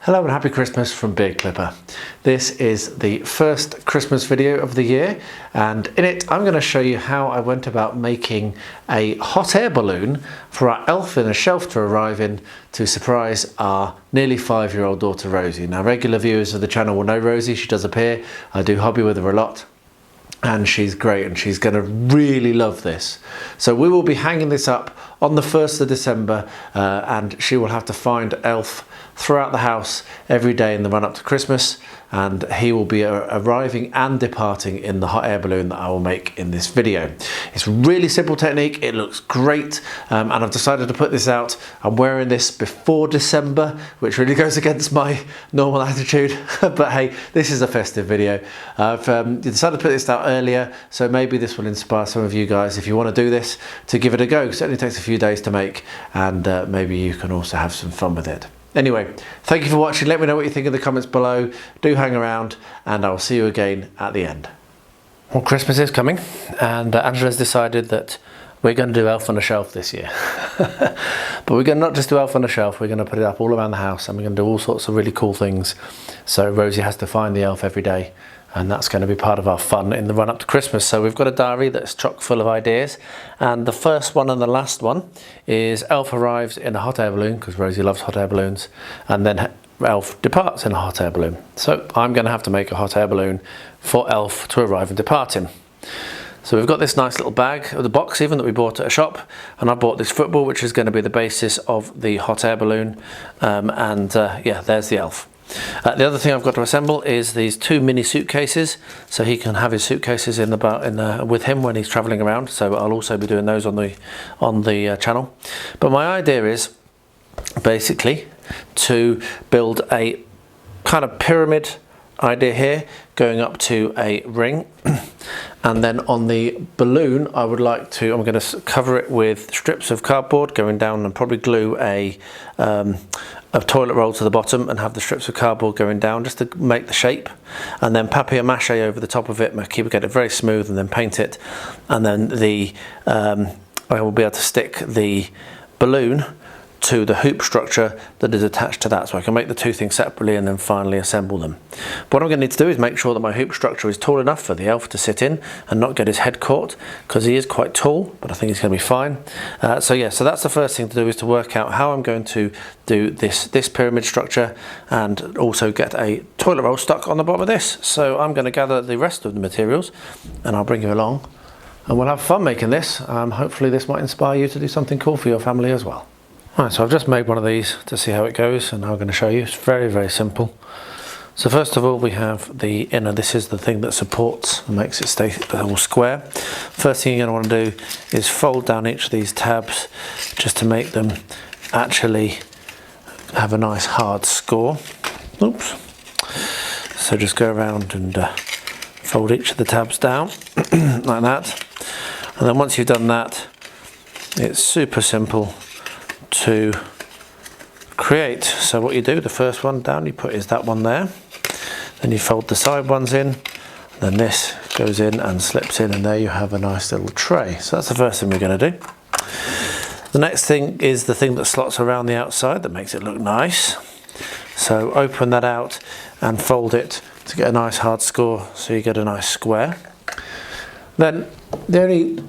Hello and happy Christmas from Beard Clipper. This is the first Christmas video of the year, and in it I'm going to show you how I went about making a hot air balloon for our elf in a shelf to arrive in to surprise our nearly 5-year-old daughter Rosie. Now, regular viewers of the channel will know Rosie. She does appear. I do hobby with her a lot. And she's great, and she's going to really love this. So we will be hanging this up on the 1st of December, and she will have to find Elf throughout the house every day in the run up to Christmas, and he will be arriving and departing in the hot air balloon that I will make in this video. It's a really simple technique. It looks great, and I've decided to put this out. I'm wearing this before December, which really goes against my normal attitude, but hey, this is a festive video. I've decided to put this out earlier, so maybe this will inspire some of you guys, if you want to do this, to give it a go, because it only takes a few days to make, and maybe you can also have some fun with it. Anyway, thank you for watching. Let me know what you think in the comments below. Do hang around, and I'll see you again at the end. Well, Christmas is coming, and Angela's decided that we're going to do Elf on a Shelf this year. But we're going to not just do Elf on a Shelf, we're going to put it up all around the house, and we're going to do all sorts of really cool things. So Rosie has to find the elf every day, and that's going to be part of our fun in the run up to Christmas. So we've got a diary that's chock full of ideas, and the first one and the last one is Elf arrives in a hot air balloon, because Rosie loves hot air balloons, and then Elf departs in a hot air balloon. So I'm going to have to make a hot air balloon for Elf to arrive and depart in. So we've got this nice little bag, or the box even, that we bought at a shop, and I bought this football, which is going to be the basis of the hot air balloon, yeah, there's the Elf. The other thing I've got to assemble is these 2 mini suitcases, so he can have his suitcases with him when he's travelling around. So I'll also be doing those on the channel. But my idea is basically to build a kind of pyramid idea here, going up to a ring, and then on the balloon I'm going to cover it with strips of cardboard going down, and probably glue a toilet roll to the bottom and have the strips of cardboard going down just to make the shape, and then papier mache over the top of it, get it very smooth, and then paint it, and then I will be able to stick the balloon to the hoop structure that is attached to that, so I can make the 2 things separately and then finally assemble them. But what I'm going to need to do is make sure that my hoop structure is tall enough for the elf to sit in and not get his head caught, because he is quite tall, but I think he's going to be fine. So that's the first thing to do, is to work out how I'm going to do this pyramid structure, and also get a toilet roll stuck on the bottom of this. So I'm going to gather the rest of the materials, and I'll bring you along, and we'll have fun making this. Hopefully this might inspire you to do something cool for your family as well. Right, so I've just made one of these to see how it goes, and I'm going to show you. It's very, very simple. So first of all, we have the inner. This is the thing that supports and makes it stay all square. First thing you're going to want to do is fold down each of these tabs, just to make them actually have a nice hard score. Oops. So just go around and fold each of the tabs down like that. And then once you've done that, it's super simple to create. So what you do, the first one down you put is that one there, then you fold the side ones in, then this goes in and slips in, and there you have a nice little tray. So that's the first thing we're going to do. The next thing is the thing that slots around the outside that makes it look nice. So open that out and fold it to get a nice hard score, so you get a nice square. Then the only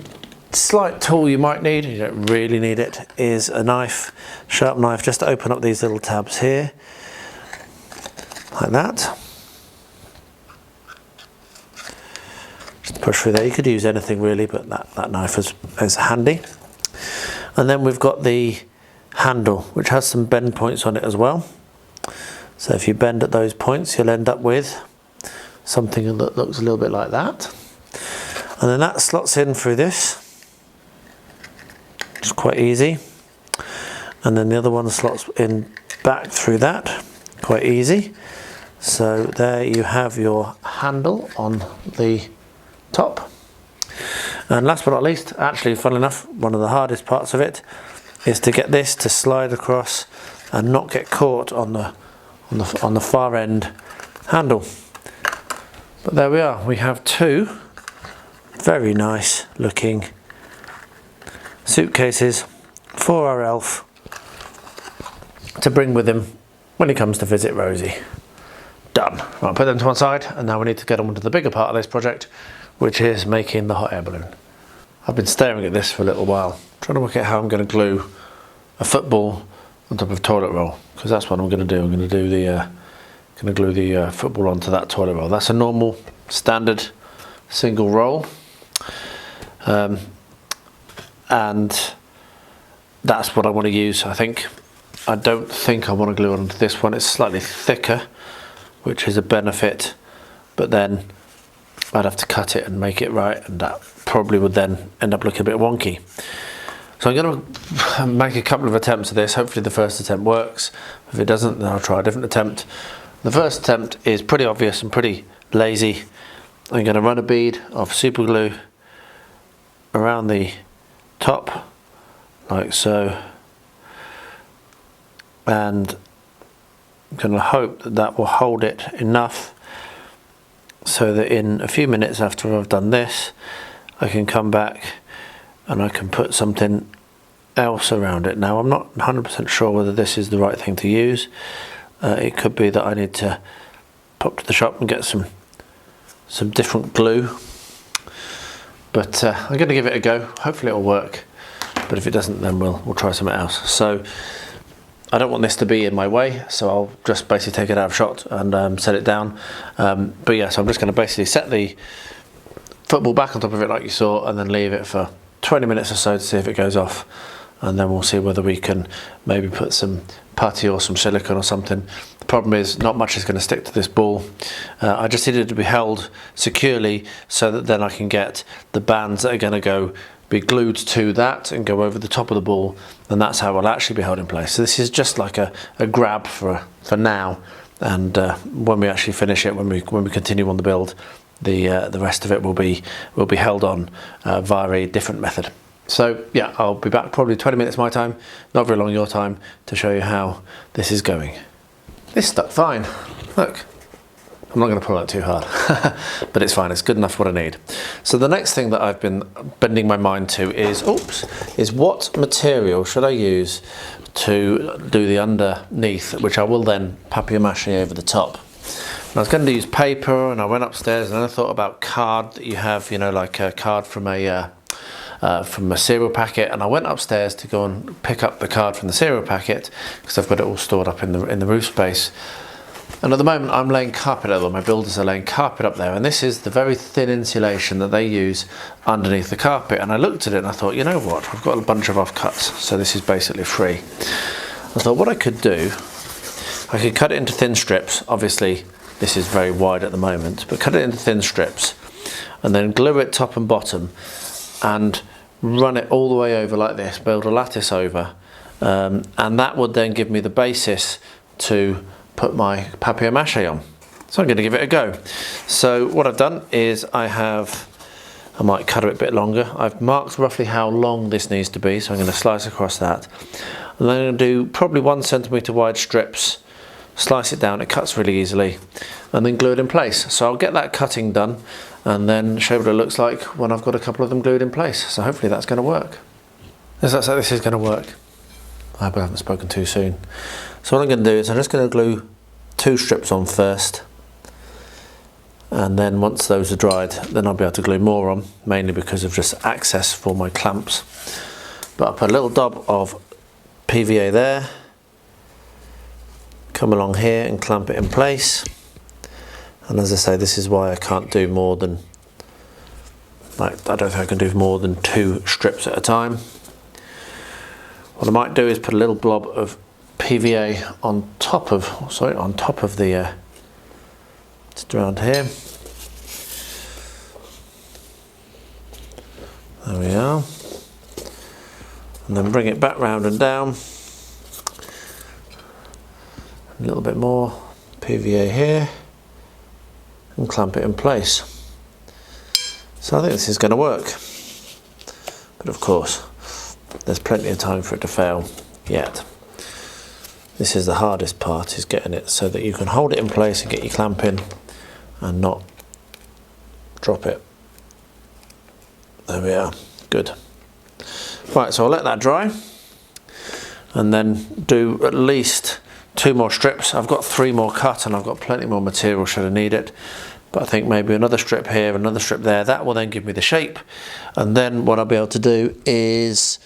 slight tool you might need, you don't really need it, is a knife, sharp knife, just to open up these little tabs here, like that. Just push through there. You could use anything really, but that knife is handy. And then we've got the handle, which has some bend points on it as well. So if you bend at those points, you'll end up with something that looks a little bit like that. And then that slots in through this. It's quite easy. And then the other one slots in back through that, quite easy. So there you have your handle on the top. And last but not least, actually fun enough, one of the hardest parts of it is to get this to slide across and not get caught on on the far end handle. But there we are, we have two very nice looking suitcases for our elf to bring with him when he comes to visit Rosie. Done. Right, put them to one side, and now we need to get on to the bigger part of this project, which is making the hot air balloon. I've been staring at this for a little while, trying to work out how I'm going to glue a football on top of toilet roll, because that's what I'm going to do. I'm going to do the glue the football onto that toilet roll. That's a normal standard single roll, and that's what I want to use. I think I don't think I want to glue it onto this one. It's slightly thicker, which is a benefit, but then I'd have to cut it and make it right, and that probably would then end up looking a bit wonky. So I'm going to make a couple of attempts at this. Hopefully the first attempt works. If it doesn't, then I'll try a different attempt. The first attempt is pretty obvious and pretty lazy. I'm going to run a bead of super glue around the top, like so, and I'm going to hope that that will hold it enough so that in a few minutes after I've done this, I can come back and I can put something else around it. Now I'm not 100% sure whether this is the right thing to use. It could be that I need to pop to the shop and get some different glue, but I'm going to give it a go. Hopefully it'll work, but if it doesn't, then we'll try something else. So I don't want this to be in my way, so I'll just basically take it out of shot and set it down. But yeah, so I'm just going to basically set the football back on top of it like you saw, and then leave it for 20 minutes or so to see if it goes off, and then we'll see whether we can maybe put some putty or some silicone or something. The problem is not much is going to stick to this ball. I just need it to be held securely so that then I can get the bands that are going to be glued to that and go over the top of the ball, and that's how it will actually be held in place. So this is just like a grab for now, and when we actually finish it, when we continue on the build, the rest of it will be held on via a different method. So yeah, I'll be back probably 20 minutes my time, not very long your time, to show you how this is going. This stuck fine. Look, I'm not going to pull out too hard, but it's fine. It's good enough for what I need. So the next thing that I've been bending my mind to is what material should I use to do the underneath, which I will then papier mache over the top. And I was going to use paper, and I went upstairs and then I thought about card that you have, you know, like a card from a cereal packet, and I went upstairs to go and pick up the card from the cereal packet because I've got it all stored up in the roof space. And at the moment I'm laying carpet up there, my builders are laying carpet up there, and this is the very thin insulation that they use underneath the carpet. And I looked at it and I thought, you know what, I've got a bunch of offcuts, so this is basically free. I thought what I could do, I could cut it into thin strips. Obviously this is very wide at the moment, but cut it into thin strips and then glue it top and bottom and run it all the way over like this, build a lattice over, and that would then give me the basis to put my papier mache on. So I'm going to give it a go. So what I've done is I might cut it a bit longer. I've marked roughly how long this needs to be, so I'm going to slice across that. And then I'm going to do probably 1 centimetre wide strips, slice it down, it cuts really easily, and then glue it in place. So I'll get that cutting done and then show what it looks like when I've got a couple of them glued in place. So hopefully that's going to work. This looks like this is going to work. I hope I haven't spoken too soon. So what I'm going to do is I'm just going to glue 2 strips on first, and then once those are dried, then I'll be able to glue more on, mainly because of just access for my clamps. But I'll put a little dab of PVA there, come along here and clamp it in place. And as I say, this is why I can't do more than, I don't think I can do more than 2 strips at a time. What I might do is put a little blob of PVA on top of the, just around here. There we are. And then bring it back round and down. A little bit more PVA here, and clamp it in place. So I think this is going to work, but of course there's plenty of time for it to fail yet. This is the hardest part, is getting it so that you can hold it in place and get your clamp in and not drop it. There we are, good. Right, so I'll let that dry and then do at least 2 more strips. I've got 3 more cut and I've got plenty more material should I need it. But I think maybe another strip here, another strip there, that will then give me the shape. And then what I'll be able to do is,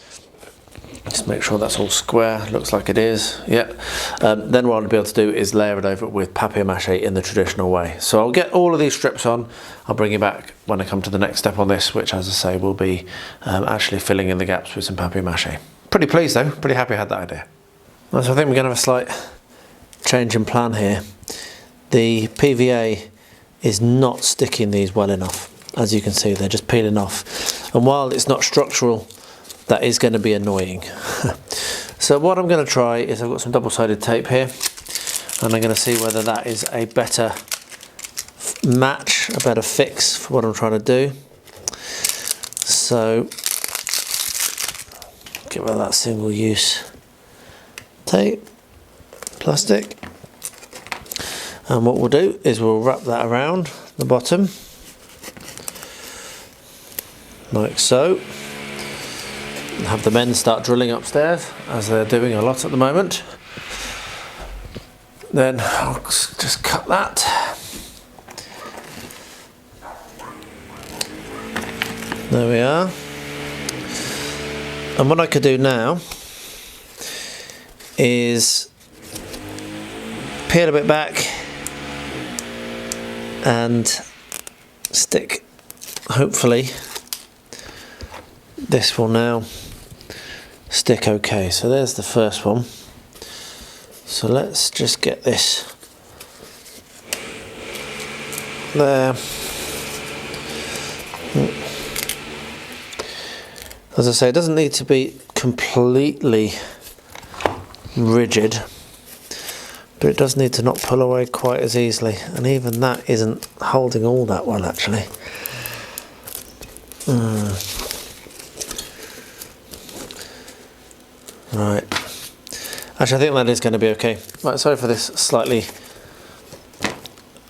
just make sure that's all square, looks like it is, yeah. Then what I'll be able to do is layer it over with papier mache in the traditional way. So I'll get all of these strips on, I'll bring you back when I come to the next step on this, which as I say will be actually filling in the gaps with some papier mache. Pretty pleased though, pretty happy I had that idea. So I think we're going to have a slight change in plan here. The PVA is not sticking these well enough. As you can see, they're just peeling off. And while it's not structural, that is going to be annoying. So what I'm going to try is, I've got some double-sided tape here, and I'm going to see whether that is a better match, a better fix for what I'm trying to do. So get rid of that single-use tape, plastic. And what we'll do is we'll wrap that around the bottom, like so. And have the men start drilling upstairs, as they're doing a lot at the moment. Then I'll just cut that. There we are. And what I could do now is peel a bit back and stick, hopefully this will now stick okay. So there's the first one. So let's just get this there. As I say, it doesn't need to be completely rigid, but it does need to not pull away quite as easily, and even that isn't holding all that well actually. Right, actually I think that is going to be okay. Right, sorry for this slightly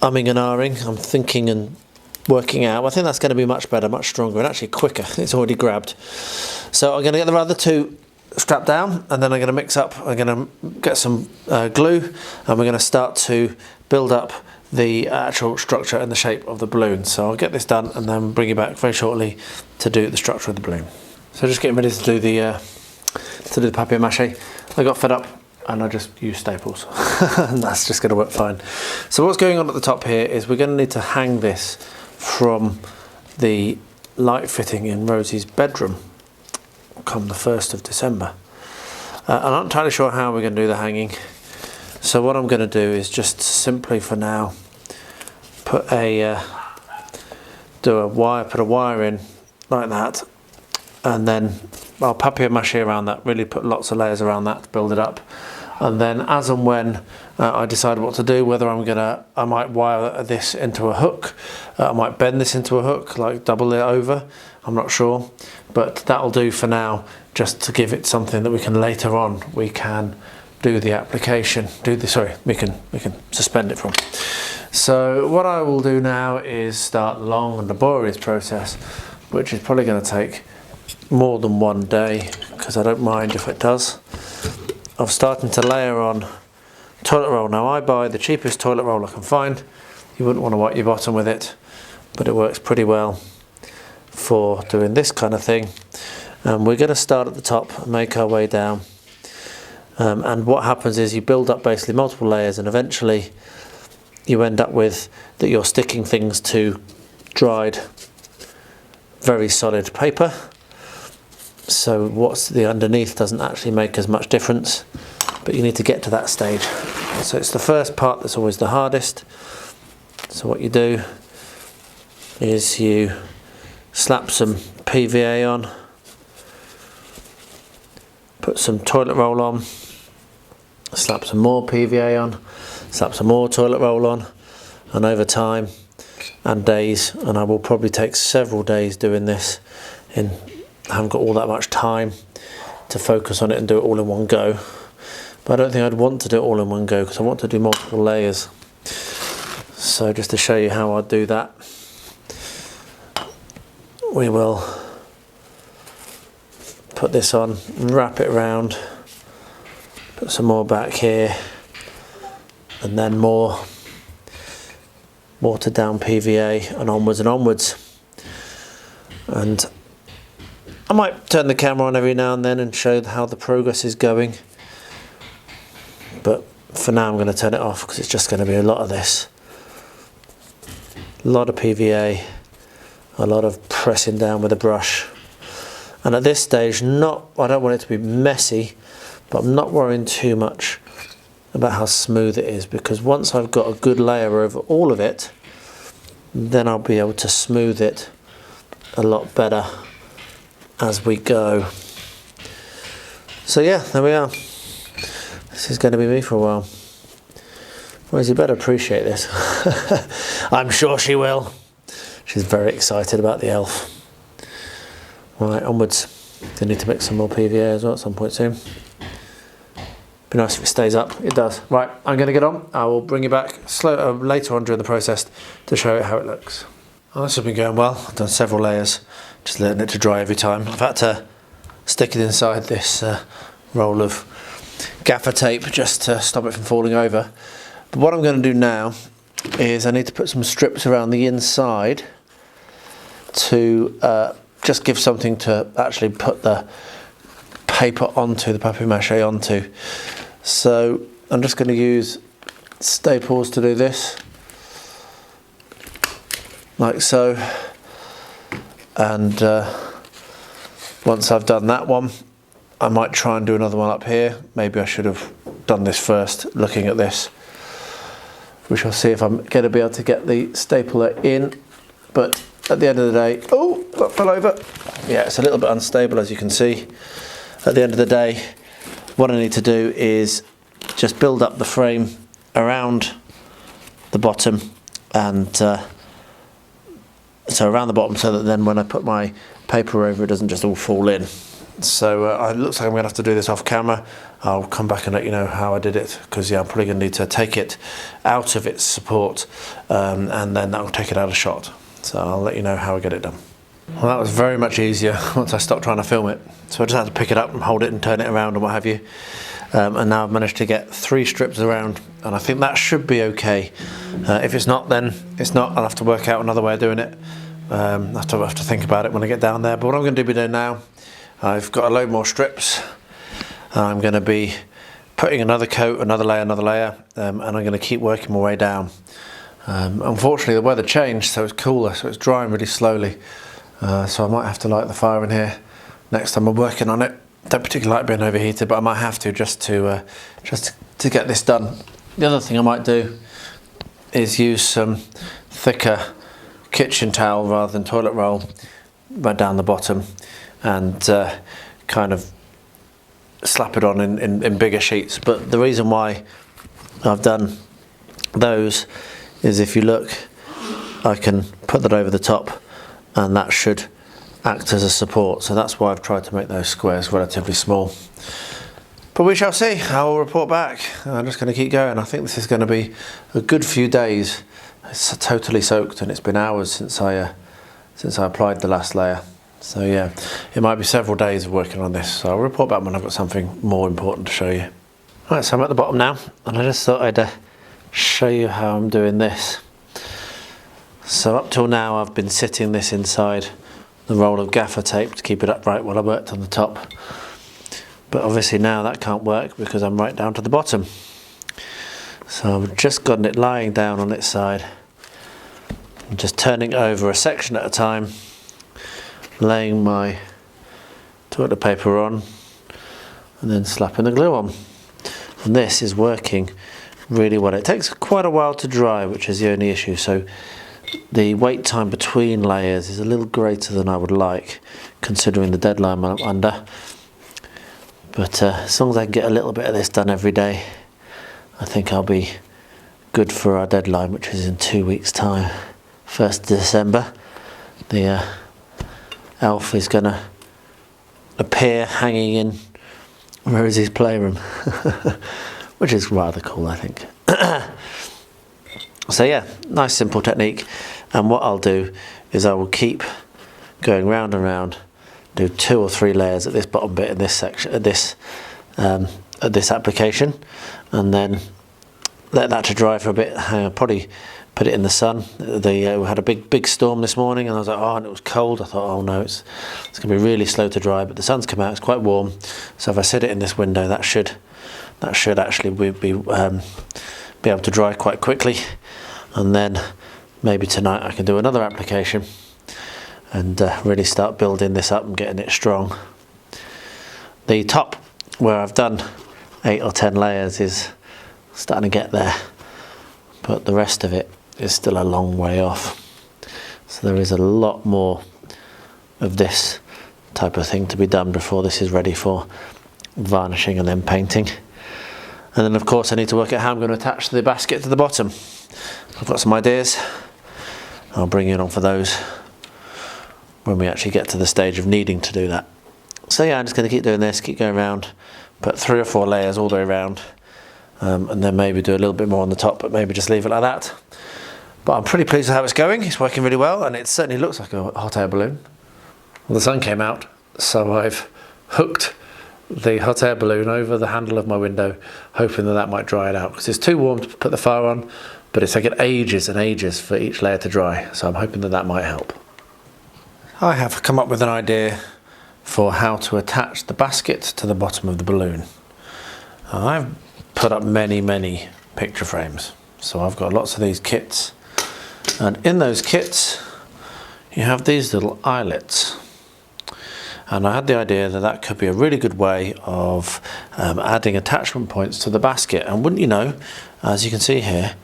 umming and ahhing. I'm thinking and working out. I think that's going to be much better, much stronger, and actually quicker. It's already grabbed. So I'm going to get the other 2 strapped down, and then I'm going to mix up, I'm going to get some glue, and we're going to start to build up the actual structure and the shape of the balloon. So I'll get this done and then bring you back very shortly to do the structure of the balloon. So just getting ready to do the papier mache. I got fed up and I just used staples and that's just going to work fine. So what's going on at the top here is we're going to need to hang this from the light fitting in Rosie's bedroom come the 1st of December. I'm not entirely sure how we're going to do the hanging. So what I'm going to do is just simply for now put a wire in like that, and then I'll papier mache around that, really put lots of layers around that to build it up. And then as and when I decide what to do, whether I might wire this into a hook, I might bend this into a hook, like double it over, I'm not sure. But that'll do for now, just to give it something that we can later on, we can do the application, we can suspend it from. So what I will do now is start the long and laborious process, which is probably going to take more than 1 day, because I don't mind if it does, of starting to layer on toilet roll. Now I buy the cheapest toilet roll I can find. You wouldn't want to wipe your bottom with it, but it works pretty well for doing this kind of thing. And we're going to start at the top and make our way down. And what happens is you build up basically multiple layers, and eventually you end up with that you're sticking things to dried, very solid paper. So what's the underneath doesn't actually make as much difference, but you need to get to that stage. So it's the first part that's always the hardest. So what you do is you slap some PVA on, put some toilet roll on, slap some more PVA on, slap some more toilet roll on, and over time and days, and I will probably take several days doing this, I haven't got all that much time to focus on it and do it all in one go, but I don't think I'd want to do it all in one go because I want to do multiple layers. So just to show you how I'd do that, we will put this on, wrap it around, put some more back here, and then more watered down PVA, and onwards. And I might turn the camera on every now and then and show how the progress is going, but for now I'm going to turn it off because it's just going to be a lot of this. A lot of PVA, a lot of pressing down with a brush. And at this stage, I don't want it to be messy, but I'm not worrying too much about how smooth it is, because once I've got a good layer over all of it, then I'll be able to smooth it a lot better as we go. So yeah, there we are. This is going to be me for a while. Rosie better appreciate this. I'm sure she will. She's very excited about the elf. Right, onwards. They need to mix some more PVA as well at some point soon. Be nice if it stays up. It does. Right, I'm going to get on. I will bring you back later on during the process to show you how it looks. Oh, this has been going well. I've done several layers, just letting it to dry every time. I've had to stick it inside this roll of gaffer tape just to stop it from falling over. But what I'm going to do now is I need to put some strips around the inside to just give something to actually put the paper onto, the papier mache onto. So I'm just going to use staples to do this, like so. And once I've done that one, I might try and do another one up here. Maybe I should have done this first, looking at this. We shall see if I'm going to be able to get the stapler in. But at the end of the day, oh, that fell over. Yeah, it's a little bit unstable, as you can see. At the end of the day, what I need to do is just build up the frame around the bottom, and so around the bottom, so that then when I put my paper over, it doesn't just all fall in. So it looks like I'm going to have to do this off camera. I'll come back and let you know how I did it, because yeah, I'm probably going to need to take it out of its support, and then that will take it out of shot. So I'll let you know how I get it done. Well, that was very much easier once I stopped trying to film it. So I just had to pick it up and hold it and turn it around and what have you. And now I've managed to get 3 strips around, and I think that should be okay. If it's not, then it's not. I'll have to work out another way of doing it. I have to think about it when I get down there. But what I'm going to do now, I've got a load more strips. I'm going to be putting another coat, another layer, and I'm going to keep working my way down. Unfortunately, the weather changed, so it's cooler, so it's drying really slowly. So I might have to light the fire in here next time I'm working on it. Don't particularly like being overheated, but I might have to just to get this done. The other thing I might do is use some thicker kitchen towel rather than toilet roll right down the bottom, and kind of slap it on in bigger sheets. But the reason why I've done those is, if you look, I can put that over the top, and that should act as a support. So that's why I've tried to make those squares relatively small. But we shall see. I will report back. I'm just going to keep going. I think this is going to be a good few days. It's totally soaked, and it's been hours since I applied the last layer. So yeah, it might be several days of working on this. So I'll report back when I've got something more important to show you. Right, so I'm at the bottom now, and I just thought I'd show you how I'm doing this. So up till now, I've been sitting this inside the roll of gaffer tape to keep it upright while I worked on the top. But obviously now that can't work because I'm right down to the bottom. So I've just gotten it lying down on its side. I'm just turning it over a section at a time, laying my toilet paper on, and then slapping the glue on. And this is working really well. It takes quite a while to dry, which is the only issue. So the wait time between layers is a little greater than I would like, considering the deadline I'm under. But as long as I can get a little bit of this done every day, I think I'll be good for our deadline, which is in 2 weeks' time. 1st of December, the elf is going to appear hanging in where is his playroom, which is rather cool, I think. So yeah, nice simple technique, and what I'll do is I will keep going round and round, do 2 or 3 layers at this bottom bit in this section, at this application, and then let that to dry for a bit. Probably put it in the sun. We had a big storm this morning, and I was like, oh, and it was cold. I thought, oh no, it's going to be really slow to dry, but the sun's come out, it's quite warm, so if I sit it in this window, that should actually be able to dry quite quickly. And then maybe tonight I can do another application and really start building this up and getting it strong. The top, where I've done 8 or 10 layers, is starting to get there, but the rest of it is still a long way off. So there is a lot more of this type of thing to be done before this is ready for varnishing and then painting. And then of course I need to work out how I'm going to attach the basket to the bottom. I've got some ideas. I'll bring you along for those when we actually get to the stage of needing to do that. So yeah, I'm just going to keep doing this, keep going around, put 3 or 4 layers all the way around, and then maybe do a little bit more on the top, but maybe just leave it like that. But I'm pretty pleased with how it's going. It's working really well, and it certainly looks like a hot air balloon. Well, the sun came out, so I've hooked the hot air balloon over the handle of my window, hoping that might dry it out, because it's too warm to put the fire on, but it's taken ages and ages for each layer to dry, so I'm hoping that might help. I have come up with an idea for how to attach the basket to the bottom of the balloon. I've put up many picture frames, so I've got lots of these kits, and in those kits you have these little eyelets. And I had the idea that that could be a really good way of adding attachment points to the basket. And wouldn't you know, as you can see here,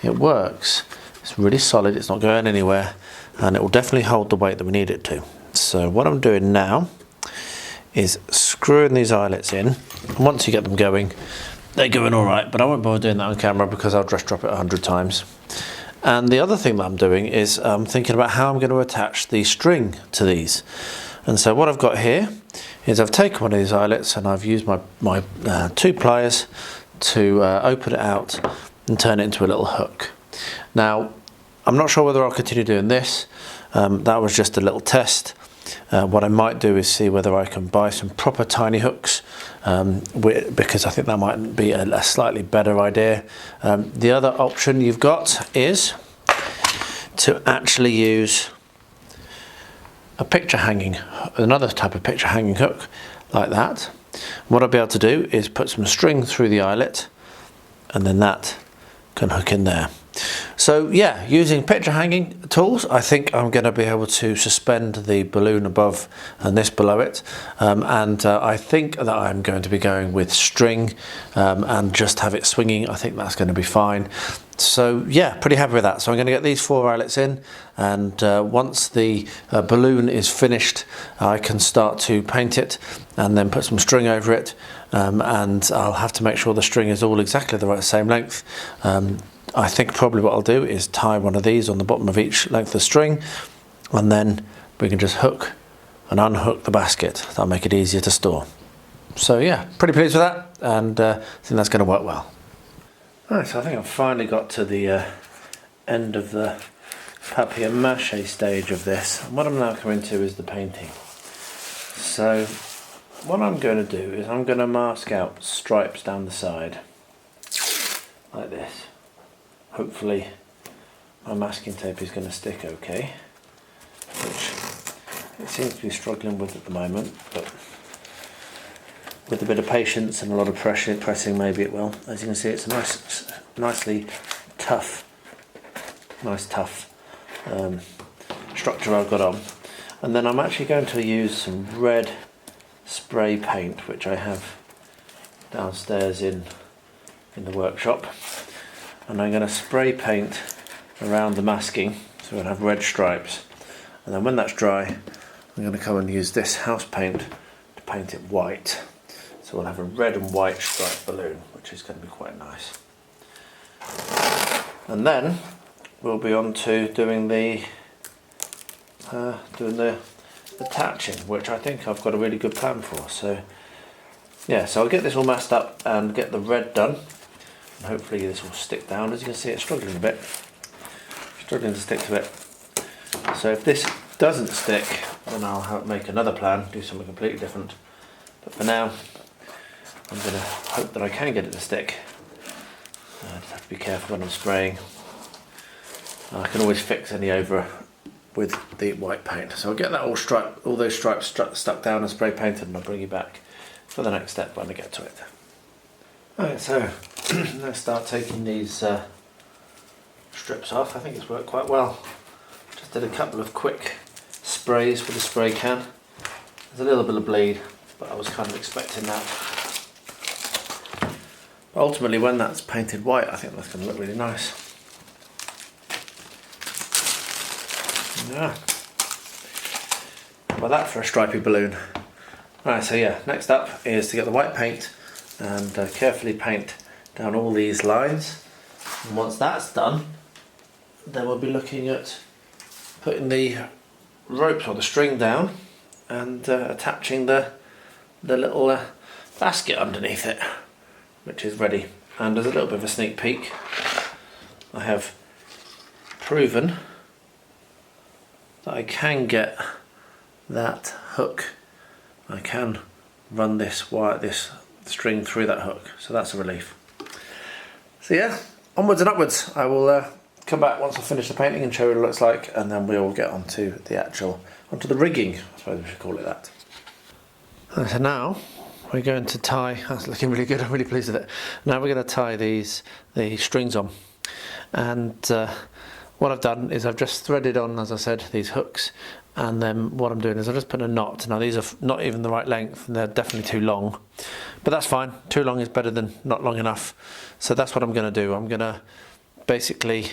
it works. It's really solid, it's not going anywhere, and it will definitely hold the weight that we need it to. So what I'm doing now is screwing these eyelets in. And once you get them going, they're going all right, but I won't bother doing that on camera because I'll just drop it 100 times. And the other thing that I'm doing is thinking about how I'm going to attach the string to these. And so what I've got here is I've taken one of these eyelets and I've used my 2 pliers to open it out and turn it into a little hook. Now, I'm not sure whether I'll continue doing this. That was just a little test. What I might do is see whether I can buy some proper tiny hooks, because I think that might be a slightly better idea. The other option you've got is to actually use a picture hanging, another type of picture hanging hook like that. What I'll be able to do is put some string through the eyelet, and then that can hook in there. So yeah, using picture hanging tools, I think I'm going to be able to suspend the balloon above and this below it, and I think that I'm going to be going with string and just have it swinging. I think that's going to be fine. So yeah, pretty happy with that. So I'm going to get these 4 eyelets in, and once the balloon is finished, I can start to paint it and then put some string over it, and I'll have to make sure the string is all exactly the same length. I think probably what I'll do is tie one of these on the bottom of each length of string, and then we can just hook and unhook the basket. That'll make it easier to store. So yeah, pretty pleased with that, and I think that's going to work well. Right, so I think I've finally got to the end of the papier mache stage of this, and what I'm now coming to is the painting. So what I'm going to do is I'm going to mask out stripes down the side like this. Hopefully my masking tape is going to stick okay, which it seems to be struggling with at the moment, but with a bit of patience and a lot of pressing, maybe it will. As you can see, it's a nice tough structure I've got on. And then I'm actually going to use some red spray paint, which I have downstairs in the workshop. And I'm going to spray paint around the masking, so we'll have red stripes. And then when that's dry, I'm going to come and use this house paint to paint it white. So we'll have a red and white striped balloon, which is going to be quite nice. And then we'll be on to doing the attaching, which I think I've got a really good plan for. So yeah, so I'll get this all masked up and get the red done, and hopefully this will stick down. As you can see, it's struggling a bit, struggling to stick to it. So if this doesn't stick, then I'll make another plan, do something completely different. But for now, I'm going to hope that I can get it to stick. I just have to be careful when I'm spraying. I can always fix any over with the white paint. So I'll get that all those stripes stuck down and spray painted, and I'll bring you back for the next step when I get to it. Alright, so let's start taking these strips off. I think it's worked quite well. Just did a couple of quick sprays with the spray can. There's a little bit of bleed, but I was kind of expecting that. But ultimately, when that's painted white, I think that's going to look really nice. Yeah. Well, that for a stripy balloon. Right, so yeah, next up is to get the white paint and carefully paint down all these lines. And once that's done, then we'll be looking at putting the ropes or the string down and attaching the little basket underneath it, which is ready. And as a little bit of a sneak peek, I have proven that I can get that hook. I can run this string through that hook, so that's a relief. So yeah, onwards and upwards. I will come back once I finish the painting and show you what it looks like, and then we'll get onto the rigging, I suppose we should call it that. And so now we're going to tie, that's looking really good, I'm really pleased with it. Now we're going to tie the strings on, and what I've done is I've just threaded on, as I said, these hooks, and then what I'm doing is I'm just putting a knot. Now these are not even the right length, and they're definitely too long, but that's fine. Too long is better than not long enough. So that's what I'm going to do. I'm going to basically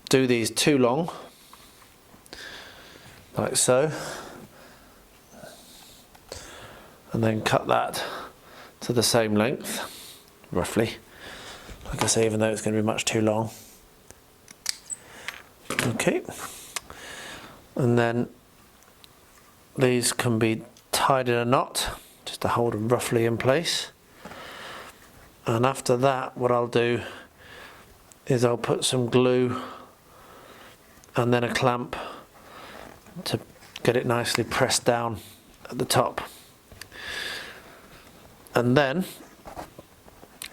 do these too long, like so, and then cut that to the same length, roughly. Like I say, even though it's going to be much too long. Okay, and then these can be tied in a knot just to hold them roughly in place. And after that, what I'll do is I'll put some glue and then a clamp to get it nicely pressed down at the top. And then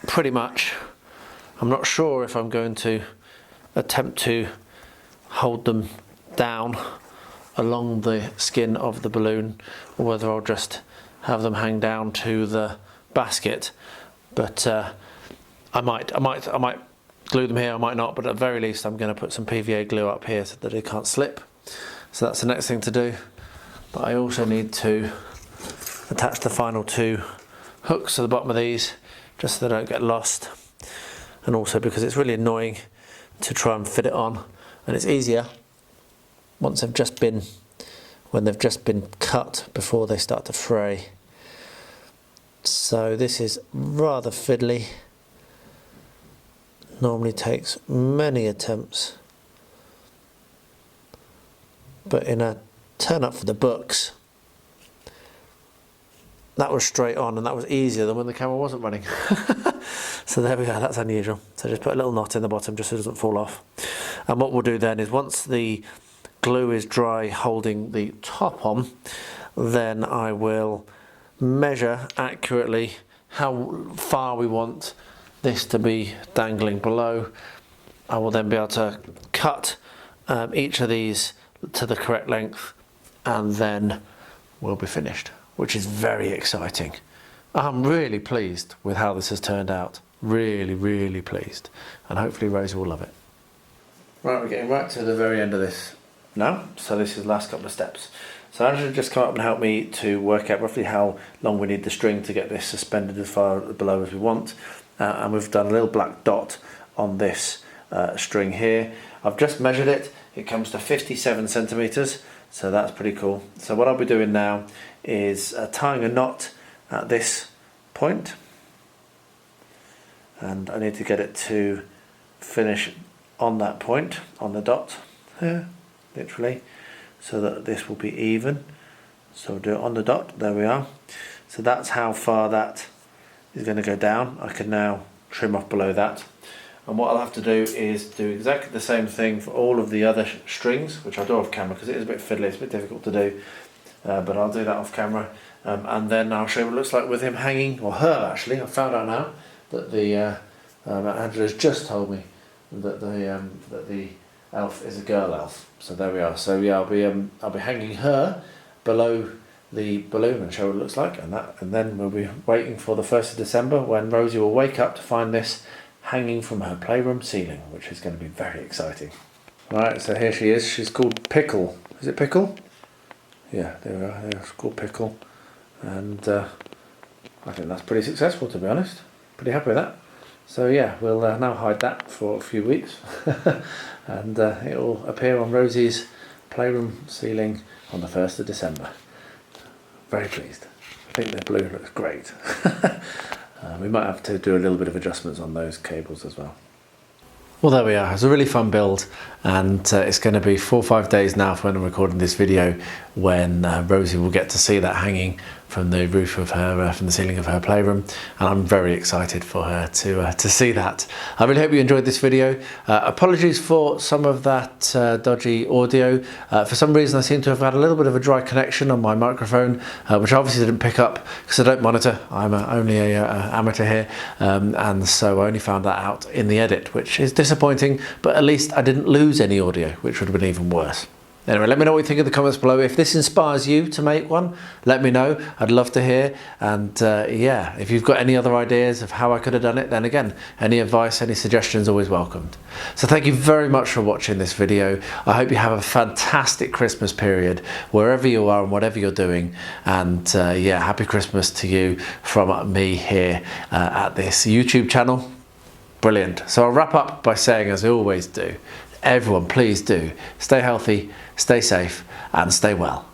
pretty much, I'm not sure if I'm going to attempt to hold them down along the skin of the balloon, or whether I'll just have them hang down to the basket. But I might glue them here, I might not, but at the very least I'm going to put some PVA glue up here so that it can't slip. So that's the next thing to do. But I also need to attach the final two hooks to the bottom of these, just so they don't get lost, and also because it's really annoying to try and fit it on. And it's easier once when they've just been cut before they start to fray. So this is rather fiddly. Normally takes many attempts, but in a turn up for the books, that was straight on, and that was easier than when the camera wasn't running. So there we go, that's unusual. So just put a little knot in the bottom just so it doesn't fall off. And what we'll do then is once the glue is dry holding the top on, then I will measure accurately how far we want this to be dangling below. I will then be able to cut each of these to the correct length, and then we'll be finished, which is very exciting. I'm really pleased with how this has turned out. Really, really pleased. And hopefully Rosie will love it. Right, we're getting right to the very end of this now. So this is the last couple of steps. So Angela just come up and help me to work out roughly how long we need the string to get this suspended as far below as we want. And we've done a little black dot on this string here. I've just measured it. It comes to 57 centimeters. So that's pretty cool. So what I'll be doing now is tying a knot at this point. And I need to get it to finish on that point, on the dot here, literally, so that this will be even. So we'll do it on the dot, there we are. So that's how far that is going to go down. I can now trim off below that. And what I'll have to do is do exactly the same thing for all of the other strings, which I'll do off camera because it is a bit fiddly, it's a bit difficult to do. But I'll do that off camera. And then I'll show you what it looks like with him hanging, or her actually. I found out now that the Angela's just told me that the elf is a girl elf. So there we are. So yeah, I'll be hanging her below the balloon and show what it looks like, and then we'll be waiting for the 1st of December when Rosie will wake up to find this hanging from her playroom ceiling, which is going to be very exciting. Right, so here she is. She's called Pickle. Is it Pickle? Yeah, there we are. It's called Pickle, and I think that's pretty successful, to be honest. Pretty happy with that. So yeah, we'll now hide that for a few weeks, and it will appear on Rosie's playroom ceiling on the 1st of December. Very pleased. I think the blue looks great. We might have to do a little bit of adjustments on those cables as well. Well, there we are. It's a really fun build, and it's going to be 4 or 5 days now when I'm recording this video when Rosie will get to see that hanging from the roof of her, from the ceiling of her playroom, and I'm very excited for her to see that. I really hope you enjoyed this video. Apologies for some of that dodgy audio. For some reason I seem to have had a little bit of a dry connection on my microphone, which I obviously didn't pick up because I don't monitor. I'm only an amateur here, and so I only found that out in the edit, which is disappointing, but at least I didn't lose any audio, which would have been even worse. Anyway, let me know what you think in the comments below. If this inspires you to make one, let me know. I'd love to hear. And yeah, if you've got any other ideas of how I could have done it, then again, any advice, any suggestions, always welcomed. So thank you very much for watching this video. I hope you have a fantastic Christmas period, wherever you are and whatever you're doing. And yeah, happy Christmas to you from me here at this YouTube channel. Brilliant. So I'll wrap up by saying, as I always do, everyone, please do stay healthy, stay safe, and stay well.